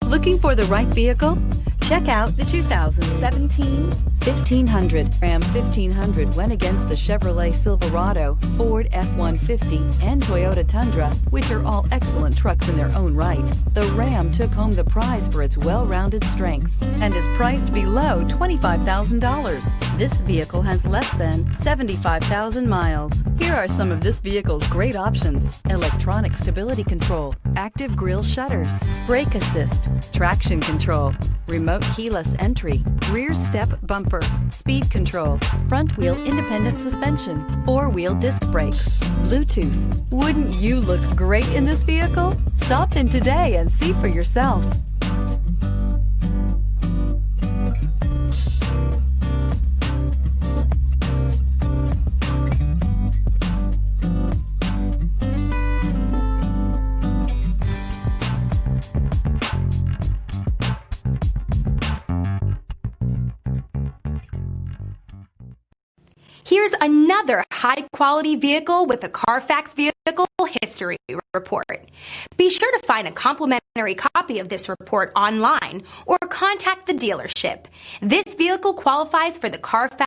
Looking for the right vehicle? Check out the 2017 1500. Ram 1500 went against the Chevrolet Silverado, Ford F-150, and Toyota Tundra, which are all excellent trucks in their own right. The Ram took home the prize for its well-rounded strengths and is priced below $25,000. This vehicle has less than 75,000 miles. Here are some of this vehicle's great options: electronic stability control, active grille shutters, brake assist, traction control, remote keyless entry, rear step bumper, speed control, front wheel independent suspension, four-wheel disc brakes, Bluetooth. Wouldn't you look great in this vehicle? Stop in today and see for yourself. Here's another high-quality vehicle with a CARFAX Vehicle History Report. Be sure to find a complimentary copy of this report online or contact the dealership. This vehicle qualifies for the CARFAX